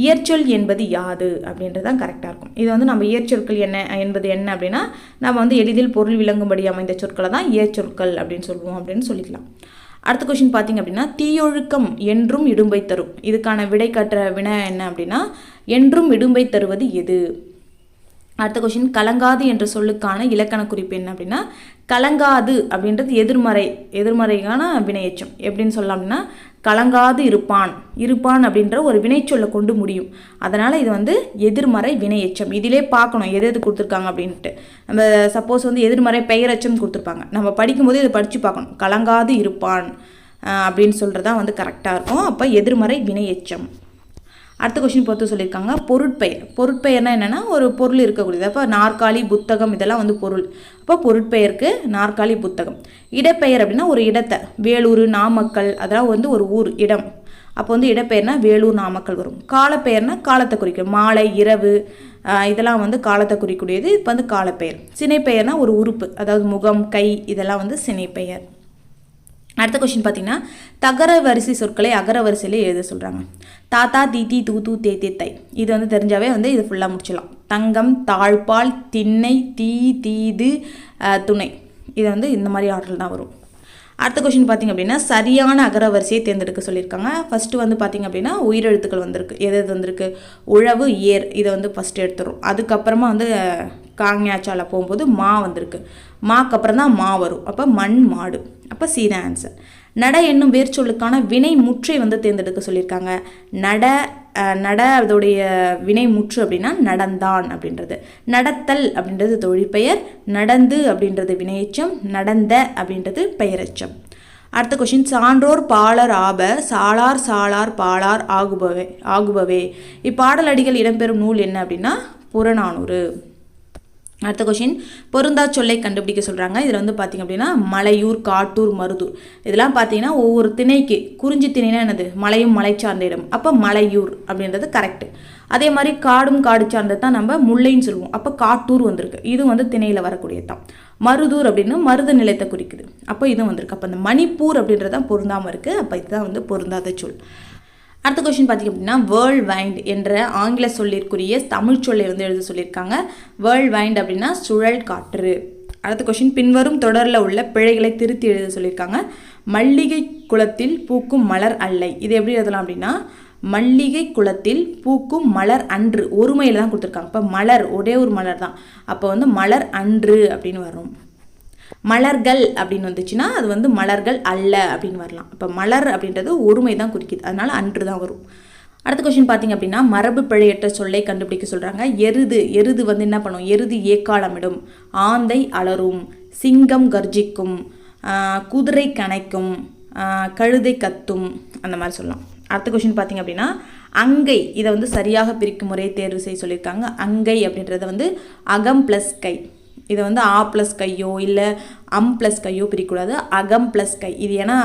இயற்சொல் என்பது யாது அப்படின்றது தான் கரெக்டாக இருக்கும். இது வந்து நம்ம இயற்சொற்கள் என்பது என்ன அப்படின்னா நம்ம வந்து எளிதில் பொருள் விளங்கும்படி அமைந்த சொற்களை தான் இயற்சொற்கள் அப்படின்னு சொல்லுவோம் அப்படின்னு சொல்லிக்கலாம். அடுத்த கொஸ்டின் பார்த்திங்க அப்படின்னா தீயொழுக்கம் என்றும் இடும்பை தரும். இதுக்கான விடைக்கற்ற வினா என்ன அப்படின்னா என்றும் இடும்பை தருவது எது? அடுத்த கொஸ்டின் கலங்காது என்ற சொல்லுக்கான இலக்கண குறிப்பு என்ன அப்படின்னா கலங்காது அப்படின்றது எதிர்மறைக்கான வினையெச்சம். எப்படின்னு சொல்லலாம் அப்படின்னா கலங்காது இருப்பான் அப்படின்ற ஒரு வினைச்சொல்லை கொண்டு முடியும். அதனால் இது வந்து எதிர்மறை வினையெச்சம். இதிலே பார்க்கணும் எது கொடுத்துருக்காங்க அப்படின்ட்டு. நம்ம சப்போஸ் வந்து எதிர்மறை பெயரெச்சம் கொடுத்துருப்பாங்க, நம்ம படிக்கும்போது இதை படித்து பார்க்கணும். கலங்காது இருப்பான் அப்படின்னு சொல்கிறதான் வந்து கரெக்டாக இருக்கும். அப்போ எதிர்மறை வினையெச்சம். அடுத்த கொஸ்டின் பொறுத்து சொல்லியிருக்காங்க பொருட்பெயர்னா என்னென்னா ஒரு பொருள் இருக்கக்கூடியது. அப்போ நாற்காலி, புத்தகம் இதெல்லாம் வந்து பொருள். அப்போ பொருட்பெயருக்கு நாற்காலி, புத்தகம். இடப்பெயர் அப்படின்னா ஒரு இடத்தை, வேலூர், நாமக்கல் அதெல்லாம் வந்து ஒரு ஊர், இடம். அப்போ வந்து இடப்பெயர்னா வேலூர், நாமக்கல் வரும். காலப்பெயர்னா காலத்தை குறிக்கும், மாலை, இரவு இதெல்லாம் வந்து காலத்தை குறிக்கூடியது. இப்போ வந்து காலப்பெயர். சினைப்பெயர்னா ஒரு உறுப்பு, அதாவது முகம், கை இதெல்லாம் வந்து சினைப்பெயர். அடுத்த கொஸ்டின் பார்த்தீங்கன்னா தகர வரிசை சொற்களை அகர வரிசையில் எழுத சொல்கிறாங்க. தாத்தா, தீத்தி, தூத்து, தேத்தே, தை. இது வந்து தெரிஞ்சாவே வந்து இது ஃபுல்லாக முடிச்சிடலாம். தங்கம், தாழ்பால், திண்ணை, தீது, துணை. இது வந்து இந்த மாதிரி ஆர்டர் தான் வரும். அடுத்த கொஸ்டின் பார்த்திங்க அப்படின்னா சரியான அகர வரிசையை தேர்ந்தெடுக்க சொல்லியிருக்காங்க. ஃபஸ்ட்டு வந்து பார்த்திங்க அப்படின்னா உயிரெழுத்துக்கள் வந்திருக்கு. எது வந்திருக்கு? உழவு, ஏர். இதை வந்து ஃபஸ்ட்டு எடுத்துரும். அதுக்கப்புறமா வந்து காங்ஞாச்சால போகும்போது மா வந்திருக்கு. மாக்கு அப்புறம் தான் மா வரும். அப்போ மண், மாடு. அப்போ சி தான் ஆன்சர். நட என்னும் வேர்ச்சொல்லுக்கான வினை முற்றை வந்து தேர்ந்தெடுக்க சொல்லியிருக்காங்க. நட அதோடைய வினை முற்று அப்படின்னா நடந்தான் அப்படின்றது. நடத்தல் அப்படின்றது தொழிற்பெயர். நடந்து அப்படின்றது வினையெச்சம். நடந்த அப்படின்றது பெயரெச்சம். அடுத்த கொஸ்டின் சான்றோர் பாலர் ஆப சாளார் பாலார் ஆகுபவே. இப்பாடல் அடிகள் இடம்பெறும் நூல் என்ன அப்படின்னா புறநானூறு. அடுத்த கொஸ்டின் பொருந்தா சொல்லை கண்டுபிடிக்க சொல்கிறாங்க. இதில் வந்து பார்த்திங்க அப்படின்னா மலையூர், காட்டூர், மருதூர் இதெல்லாம் பார்த்தீங்கன்னா ஒவ்வொரு திணைக்கு குறிஞ்சி திணைனா என்னது? மலையும் மலை சார்ந்த இடம். அப்போ மலையூர் அப்படின்றது கரெக்டு. அதே மாதிரி காடும் காடு சார்ந்தது தான் நம்ம முல்லைன்னு சொல்லுவோம். அப்போ காட்டூர் வந்திருக்கு. இது வந்து திணையில் வரக்கூடியது தான். மருதூர் அப்படின்னு மருத நிலத்தை குறிக்குது. அப்போ இதுவும் வந்திருக்கு. அப்போ இந்த மணிப்பூர் அப்படின்றது தான் பொருந்தாமல் இருக்குது. அப்போ இதுதான் வந்து பொருந்தாத சொல். அடுத்த கொஸ்டின் பார்த்திங்க அப்படின்னா வேர்ல்ட் வைண்ட் என்ற ஆங்கில சொல்லிற்குரிய தமிழ் சொல்லை வந்து எழுத சொல்லியிருக்காங்க. வேர்ல்ட் வைண்ட் அப்படின்னா சுழல் காற்று. அடுத்த கொஸ்டின் பின்வரும் தொடரில் உள்ள பிழைகளை திருத்தி எழுத சொல்லியிருக்காங்க. மல்லிகை குளத்தில் பூக்கும் மலர் அல்லை. இது எப்படி எழுதலாம் அப்படின்னா மல்லிகை குளத்தில் பூக்கும் மலர் அன்று. ஒருமையில் தான் கொடுத்துருக்காங்க. இப்போ மலர் ஒரே ஒரு மலர் தான். அப்போ வந்து மலர் அன்று அப்படின்னு வரும். மலர்கள் அப்படின்னு வந்துச்சுன்னா அது வந்து மலர்கள் அல்ல அப்படின்னு வரலாம். இப்போ மலர் அப்படின்றது ஒருமை தான் குறிக்குது, அதனால அன்று தான் வரும். அடுத்த கொஸ்டின் பார்த்திங்க அப்படின்னா மரபு பிழையற்ற சொல்லை கண்டுபிடிக்க சொல்கிறாங்க. எருது வந்து என்ன பண்ணும்? எருது ஏக்காலமிடும், ஆந்தை அலரும், சிங்கம் கர்ஜிக்கும், குதிரை கனைக்கும், கழுதை கத்தும், அந்த மாதிரி சொல்லலாம். அடுத்த கொஸ்டின் பார்த்திங்க அப்படின்னா அங்கை. இதை வந்து சரியாக பிரிக்கும் முறையை தேர்வு செய்ய சொல்லியிருக்காங்க. அங்கை அப்படின்றத வந்து அகம் ப்ளஸ் கை. இதை வந்து ஆ ப்ளஸ் கையோ இல்லை அம் ப்ளஸ் கையோ பிரிக்கக்கூடாது. அகம் ப்ளஸ் கை. இது ஏன்னா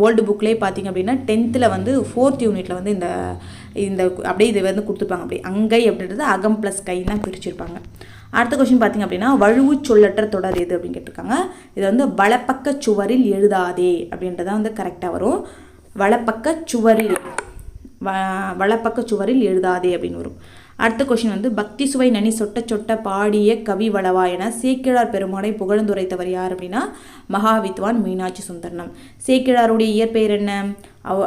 ஓல்டு புக்லேயே பார்த்திங்க அப்படின்னா 10th வந்து 4th யூனிட்டில் வந்து இந்த அப்படியே இது வந்து கொடுத்துருப்பாங்க. அப்படி அங்கை அப்படின்றது அகம் ப்ளஸ் கை தான் பிரிச்சிருப்பாங்க. அடுத்த கொஸ்டின் பார்த்திங்க அப்படின்னா வழுவு சொல்லற்ற தொடர் எது அப்படின்னு கேட்டிருக்காங்க. இது வந்து வலப்பக்க சுவரில் எழுதாதே அப்படின்றதான் வந்து கரெக்டாக வரும். வலப்பக்க சுவரில் எழுதாதே அப்படின்னு வரும். அடுத்த கொஸ்டின் வந்து பக்தி சுவை நனி சொட்ட சொட்ட பாடிய கவி வளவா என சேக்கிழார் பெருமானை புகழ்ந்துரைத்தவர் யார் அப்படின்னா மகாவித்வான் மீனாட்சி சுந்தரம். சேக்கிழாருடைய இயற்பெயர் என்ன?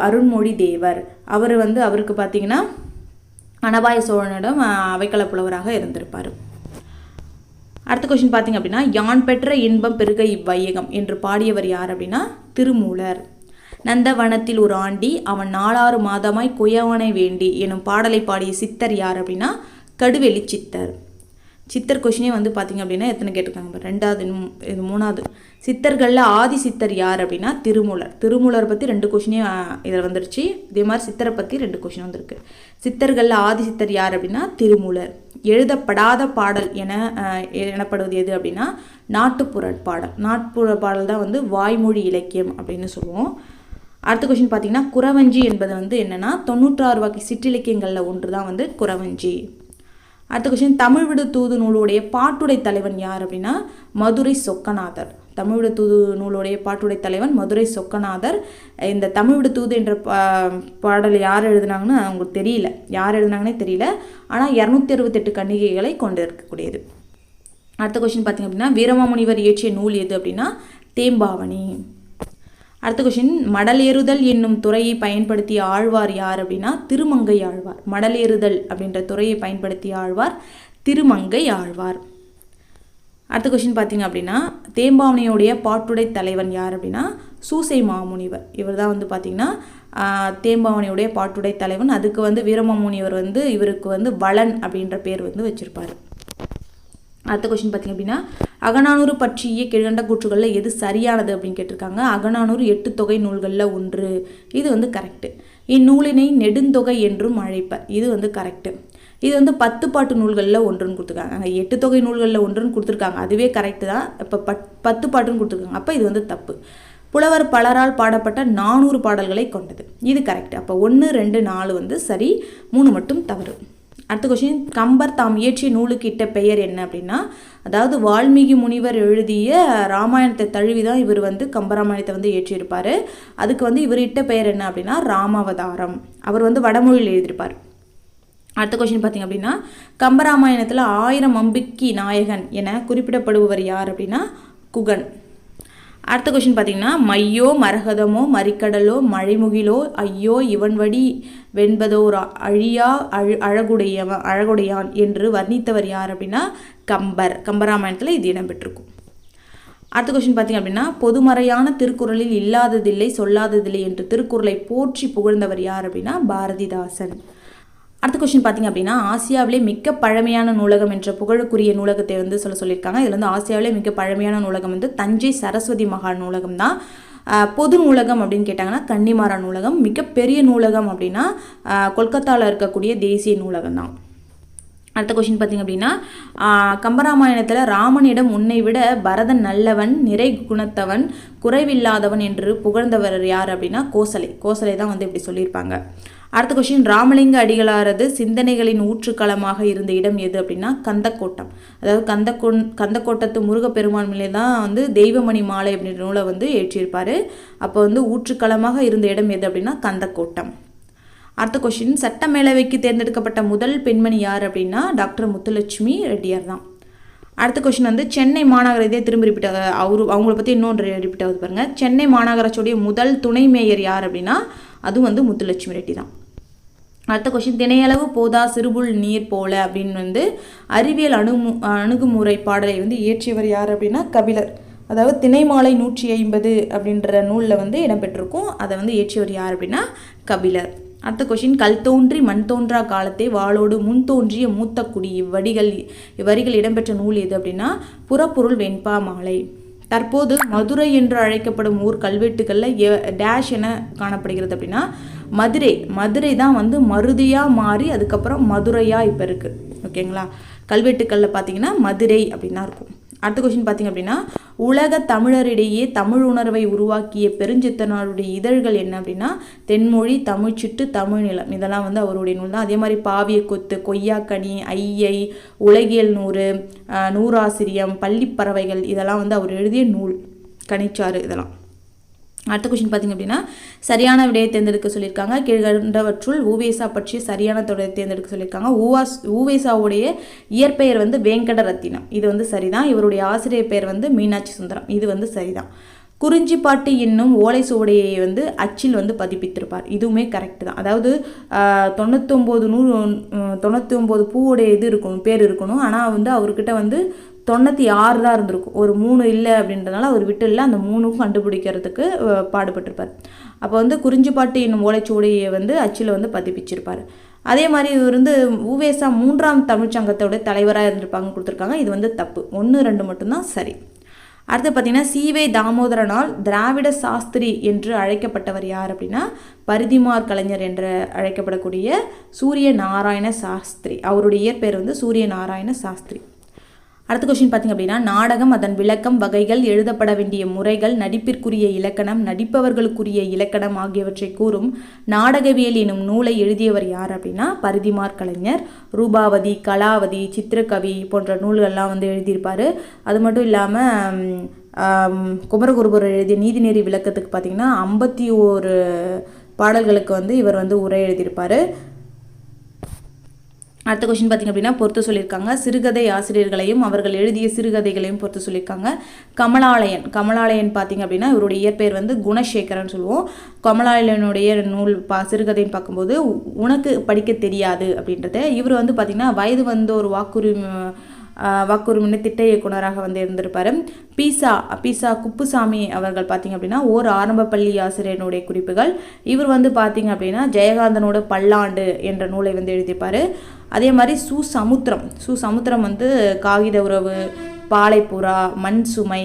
அருண்மொழி தேவர். அவருக்கு பார்த்தீங்கன்னா அனபாய சோழனிடம் அவைக்கள புலவராக இருந்திருப்பார். அடுத்த கொஸ்டின் பார்த்திங்க அப்படின்னா யான் பெற்ற இன்பம் பெருக இவ்வையகம் என்று பாடியவர் யார் அப்படின்னா திருமூலர். நந்தவனத்தில் ஒரு ஆண்டி அவன் 4 மாதமாய் குயவனை வேண்டி எனும் பாடலை பாடிய சித்தர் யார் அப்படின்னா கடுவெளி சித்தர். சித்தர் கொஸ்டினே வந்து பார்த்திங்க அப்படின்னா எத்தனை கேட்டிருக்காங்க? 2வது, இது 3வது. சித்தர்களில் ஆதி சித்தர் யார் அப்படின்னா திருமூலர். திருமூலர் பற்றி 2 கொஸ்டினே இதில் வந்துருச்சு. இதே மாதிரி சித்தரை பற்றி 2 கொஸ்டின் வந்திருக்கு. சித்தர்களில் ஆதி சித்தர் யார் அப்படின்னா திருமூலர். எழுதப்படாத பாடல் எனப்படுவது எது அப்படின்னா நாட்டுப்புற பாடல். நாட்டுப்புற பாடல் தான் வந்து வாய்மொழி இலக்கியம் அப்படின்னு சொல்லுவோம். அடுத்த கொஸ்டின் பார்த்திங்கன்னா குறவஞ்சி என்பது வந்து என்னென்னா 96 வகை சிற்றிலக்கியங்களில் ஒன்று தான் வந்து குறவஞ்சி. அடுத்த கொஸ்டின் தமிழ் விடு தூது நூலுடைய பாட்டுடை தலைவன் யார் அப்படின்னா மதுரை சொக்கநாதர். தமிழ் விடு தூது நூலுடைய பாட்டுடை தலைவன் மதுரை சொக்கநாதர். இந்த தமிழ் விடு தூது என்ற பாடல் யார் எழுதுனாங்கன்னு அவங்களுக்கு தெரியல, யார் எழுதுனாங்கன்னே தெரியல. ஆனால் 268 கன்னிகைகளை கொண்டு இருக்கக்கூடியது. அடுத்த கொஸ்டின் பார்த்திங்க அப்படின்னா வீரமாமுனிவர் இயற்றிய நூல் எது அப்படின்னா தேம்பாவணி. அடுத்த கொஸ்டின் மடலேறுதல் என்னும் துறையை பயன்படுத்திய ஆழ்வார் யார் அப்படின்னா திருமங்கை ஆழ்வார். மடலேறுதல் அப்படின்ற துறையை பயன்படுத்திய ஆழ்வார் திருமங்கை ஆழ்வார். அடுத்த கொஸ்டின் பார்த்திங்க அப்படின்னா தேம்பாவணியுடைய பாட்டுடை தலைவன் யார் அப்படின்னா சூசை மாமுனிவர். இவர் தான் வந்து பார்த்திங்கன்னா தேம்பாவணியுடைய பாட்டுடை தலைவன். அதுக்கு வந்து வீரமாமுனிவர் வந்து இவருக்கு வந்து வளன் அப்படின்ற பேர் வந்து வச்சுருப்பார். அடுத்த கொஸ்டின் பார்த்திங்க அப்படின்னா அகநானூறு பற்றிய கீழ்கண்ட கூற்றுகளில் எது சரியானது அப்படின்னு கேட்டிருக்காங்க. அகநானூறு 8 தொகை நூல்களில் ஒன்று. இது வந்து கரெக்டு. இந்நூலினை நெடுந்தொகை என்றும் அழைப்பர். இது வந்து கரெக்டு. இது வந்து 10 பாட்டு நூல்களில் ஒன்றுன்னு கொடுத்துருக்காங்க. 8 தொகை நூல்களில் ஒன்றுன்னு கொடுத்துருக்காங்க, அதுவே கரெக்டு தான். இப்போ 10 பாட்டுன்னு கொடுத்துருக்காங்க, அப்போ இது வந்து தப்பு. புலவர் பலரால் பாடப்பட்ட 400 பாடல்களை கொண்டது. இது கரெக்ட். அப்போ 1, 2, 4 வந்து சரி, 3 மட்டும் தவறு. அடுத்த கொஸ்டின் கம்பர் தாம் இயற்றிய நூலுக்கு இட்ட பெயர் என்ன அப்படின்னா அதாவது வால்மீகி முனிவர் எழுதிய ராமாயணத்தை தழுவி தான் இவர் வந்து கம்பராமாயணத்தை வந்து இயற்றியிருப்பார். அதுக்கு வந்து இவர் இட்ட பெயர் என்ன அப்படின்னா ராமாவதாரம். அவர் வந்து வடமொழியில் எழுதியிருப்பார். அடுத்த கொஸ்டின் பார்த்திங்க அப்படின்னா கம்பராமாயணத்தில் 1000 அம்பிக்கை நாயகன் என குறிப்பிடப்படுபவர் யார் அப்படின்னா குகன். அடுத்த கொஸ்டின் பார்த்திங்கன்னா மையோ மரகதமோ மறிக்கடலோ மழைமுகிலோ ஐயோ இவன்வடி வெண்பதோர் அழியா அழகுடையான் என்று வர்ணித்தவர் யார் அப்படின்னா கம்பராமாயணத்தில் இது இடம்பெற்றிருக்கும். அடுத்த கொஸ்டின் பார்த்திங்க அப்படின்னா பொதுமறையான திருக்குறளில் இல்லாததில்லை சொல்லாததில்லை என்று திருக்குறளை போற்றி புகழ்ந்தவர் யார் அப்படின்னா பாரதிதாசன். அடுத்த கொஸ்டின் பார்த்திங்க அப்படின்னா ஆசியாவிலே மிக பழமையான நூலகம் என்ற புகழுக்குரிய நூலகத்தை வந்து சொல்லியிருக்காங்க. இதில் வந்து ஆசியாவிலே மிக பழமையான நூலகம் வந்து தஞ்சை சரஸ்வதி மகால் நூலகம் தான். பொது நூலகம் அப்படின்னு கேட்டாங்கன்னா கன்னிமாரா நூலகம். மிகப்பெரிய நூலகம் அப்படின்னா கொல்கத்தாவில் இருக்கக்கூடிய தேசிய நூலகம் தான். அடுத்த கொஸ்டின் பார்த்திங்க அப்படின்னா கம்பராமாயணத்தில் ராமனிடம் உன்னை விட பரதன் நல்லவன் நிறை குணத்தவன் குறைவில்லாதவன் என்று புகழ்ந்தவர் யார் அப்படின்னா கோசலை தான் வந்து இப்படி சொல்லியிருப்பாங்க. அடுத்த கொஸ்டின் ராமலிங்க அடிகளாரது சிந்தனைகளின் ஊற்றுக்களமாக இருந்த இடம் எது அப்படின்னா கந்தக்கோட்டம். அதாவது கந்தக்கோட்டத்து முருகப்பெருமான் மேலே தான் வந்து தெய்வமணி மாலை அப்படின்ற நூலை வந்து ஏற்றியிருப்பார். அப்போ வந்து ஊற்றுக்களமாக இருந்த இடம் எது அப்படின்னா கந்தக்கோட்டம். அடுத்த கொஷின் சட்டமேலவைக்கு தேர்ந்தெடுக்கப்பட்ட முதல் பெண்மணி யார் அப்படின்னா டாக்டர் முத்துலட்சுமி ரெட்டியார் தான். அடுத்த கொஷின் வந்து சென்னை மாநகர இதே திரும்ப ரிப்பீட் அவங்கள பற்றி இன்னொன்று ரிப்பீட் ஆகுது பாருங்கள். சென்னை மாநகராட்சியுடைய முதல் துணை மேயர் யார் அப்படின்னா அதுவும் வந்து முத்துலட்சுமி ரெட்டி தான். அடுத்த கொஷின் தினையளவு போதா சிறுபுல் நீர் போல அப்படின்னு வந்து அறிவியல் அணுகுமுறை பாடலை வந்து இயற்றியவர் யார் அப்படின்னா கபிலர். அதாவது திணைமாலை 150 அப்படின்ற நூலில் வந்து இடம்பெற்றிருக்கும். அதை வந்து இயற்றியவர் யார் அப்படின்னா கபிலர். அடுத்த கொஷின் கல் தோன்றி மண் தோன்றா காலத்தை வாளோடு முன் தோன்றிய மூத்த குடி இவ்வரிகள் இடம்பெற்ற நூல் எது அப்படின்னா புறப்பொருள் வெண்பா மாலை. தற்போது மதுரை என்று அழைக்கப்படும் ஊர் கல்வெட்டுகளில் டேஷ் என காணப்படுகிறது அப்படின்னா மதுரை தான் வந்து மருதியாக மாறி அதுக்கப்புறம் மதுரையாக இப்போ இருக்குது. ஓகேங்களா, கல்வெட்டுக்களில் பார்த்தீங்கன்னா மதுரை அப்படின்னா இருக்கும். அடுத்த கொஸ்டின் பார்த்தீங்க அப்படின்னா உலக தமிழரிடையே தமிழ் உணர்வை உருவாக்கிய பெருஞ்சித்தனாருடைய இதழ்கள் என்ன அப்படின்னா தென்மொழி, தமிழ்ச்சிட்டு, தமிழ்நிலம், இதெல்லாம் வந்து அவருடைய நூல் தான். அதே மாதிரி பாவிய கொத்து, கொய்யாக்கனி, ஐயை, உலகியல் நூறாசிரியம், பள்ளிப்பறவைகள், இதெல்லாம் வந்து அவர் எழுதிய நூல். கனிச்சாறு இதெல்லாம். அடுத்த கொஸ்டின் பார்த்திங்க அப்படின்னா சரியான விடையை தேர்ந்தெடுக்க சொல்லியிருக்காங்க. கீழ்கண்டவற்றுள் ஊவேசா பற்றி சரியான தொடரை தேர்ந்தெடுக்க சொல்லியிருக்காங்க. ஊவேசாவுடைய இயற்பெயர் வந்து வேங்கட ரத்தினம், இது வந்து சரிதான். இவருடைய ஆசிரியர் பெயர் வந்து மீனாட்சி சுந்தரம், இது வந்து சரிதான். குறிஞ்சிப்பாட்டு என்னும் ஓலை சுவடையை வந்து அச்சில் வந்து பதிப்பித்திருப்பார், இதுவுமே கரெக்டு தான். அதாவது 99 பூவுடைய இது இருக்கணும், பேர் இருக்கணும். ஆனால் வந்து அவர்கிட்ட வந்து 96 தான் இருந்திருக்கும், ஒரு 3 இல்லை அப்படின்றதுனால அவர் விட்டு இல்லை, அந்த 3க்கும் கண்டுபிடிக்கிறதுக்கு பாடுபட்டிருப்பார். அப்போ வந்து குறிஞ்சிப்பாட்டு என்னும் ஓலைச்சுவடியை வந்து அச்சில் வந்து பதிப்பிச்சிருப்பார். அதே மாதிரி இவர் வந்து ஊவேசா 3ஆம் தமிழ்ச்சங்கத்தோட தலைவராக இருந்திருப்பாங்க கொடுத்துருக்காங்க, இது வந்து தப்பு. 1, 2 மட்டும்தான் சரி. அடுத்து பார்த்தீங்கன்னா சீவை தாமோதரனால் திராவிட சாஸ்திரி என்று அழைக்கப்பட்டவர் யார் அப்படின்னா பரிதிமார் கலைஞர் என்று அழைக்கப்படக்கூடிய சூரிய நாராயண சாஸ்திரி, அவருடைய இயற்பெயர் வந்து சூரிய நாராயண சாஸ்திரி. அடுத்த கொஸ்டின் பார்த்திங்க அப்படின்னா நாடகம், அதன் விளக்கம், வகைகள், எழுதப்பட வேண்டிய முறைகள், நடிப்பிற்குரிய இலக்கணம், நடிப்பவர்களுக்குரிய இலக்கணம் ஆகியவற்றை கூறும் நாடகவியல் எனும் நூலை எழுதியவர் யார் அப்படின்னா பரிதிமார் கலைஞர். ரூபாவதி, கலாவதி, சித்திரக்கவி போன்ற நூல்கள்லாம் வந்து எழுதியிருப்பார். அது மட்டும் இல்லாமல் குமரகுருபர் எழுதிய நீதிநெறி விளக்கத்துக்கு பார்த்திங்கன்னா 51 பாடல்களுக்கு வந்து இவர் வந்து உரை எழுதியிருப்பார். அடுத்த கொஸ்டின் பார்த்திங்க அப்படின்னா பொறுத்து சொல்லியிருக்காங்க. சிறுகதை ஆசிரியர்களையும் அவர்கள் எழுதிய சிறுகதைகளையும் பொறுத்து சொல்லியிருக்காங்க. கமலாலயன் பார்த்திங்க அப்படின்னா இவருடைய இயற்பெயர் வந்து குணசேகரன் சொல்லுவோம். கமலாலயனுடைய நூல் சிறுகதைன்னு பார்க்கும்போது உனக்கு படிக்க தெரியாது அப்படின்றத, இவர் வந்து பார்த்திங்கன்னா வயது வந்து ஒரு வாக்குரிமை திட்ட இயக்குனராக வந்து இருந்திருப்பார். பீசா குப்புசாமி அவர்கள் பார்த்திங்க அப்படின்னா ஓர் ஆரம்ப பள்ளி ஆசிரியனுடைய குறிப்புகள். இவர் வந்து பார்த்திங்க அப்படின்னா ஜெயகாந்தனோட பல்லாண்டு என்ற நூலை வந்து எழுதியிருப்பார். அதே மாதிரி சுசமுத்திரம் வந்து காகித உறவு, பாலைப்புறா, மண் சுமை,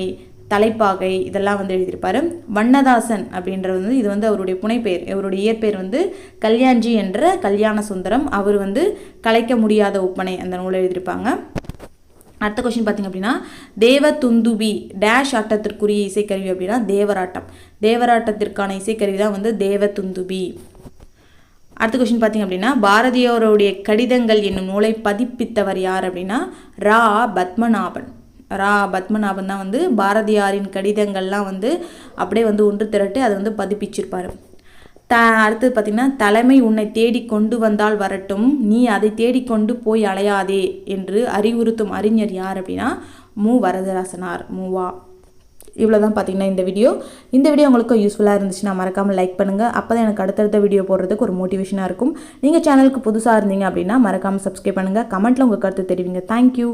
தலைப்பாகை, இதெல்லாம் வந்து எழுதியிருப்பார். வண்ணதாசன் அப்படின்றது வந்து இது வந்து அவருடைய புனைப்பெயர். இவருடைய இயற்பெயர் வந்து கல்யாண்ஜி என்ற கல்யாண சுந்தரம். அவர் வந்து கலைக்க முடியாத ஒப்பனை அந்த நூலை எழுதியிருப்பாங்க. அடுத்த கொஸ்டின் பார்த்திங்க அப்படின்னா தேவதுந்துபி டேஷ் ஆட்டத்திற்குரிய இசைக்கருவி அப்படின்னா தேவராட்டத்திற்கான இசைக்கருவி தான் வந்து தேவதுந்துபி. அடுத்த கொஸ்டின் பார்த்திங்க அப்படின்னா பாரதியாருடைய கடிதங்கள் என்னும் நூலை பதிப்பித்தவர் யார் அப்படின்னா பத்மநாபன் தான் வந்து பாரதியாரின் கடிதங்கள்லாம் வந்து அப்படியே வந்து ஒன்று திரட்டு அதை வந்து பதிப்பிச்சிருப்பார். அடுத்து பார்த்திங்கன்னா தலைமை உன்னை தேடி கொண்டு வந்தால் வரட்டும், நீ அதை தேடிக்கொண்டு போய் அலையாதே என்று அறிவுறுத்தும் அறிஞர் யார் அப்படின்னா வரதராசனார். இவ்வளோ தான் பார்த்திங்கன்னா இந்த வீடியோ உங்களுக்கு யூஸ்ஃபுல்லாக இருந்துச்சுன்னா மறக்காமல் லைக் பண்ணுங்கள். அப்போ தான் எனக்கு அடுத்தடுத்த வீடியோ போடுறதுக்கு ஒரு மோட்டிவேஷனாக இருக்கும். நீங்கள் சேனலுக்கு புதுசாக இருந்தீங்க அப்படின்னா மறக்காமல் சப்ஸ்கிரைப் பண்ணுங்கள். கமெண்ட்டில் உங்கள் கருத்து தெரிவிங்க. தேங்க்யூ.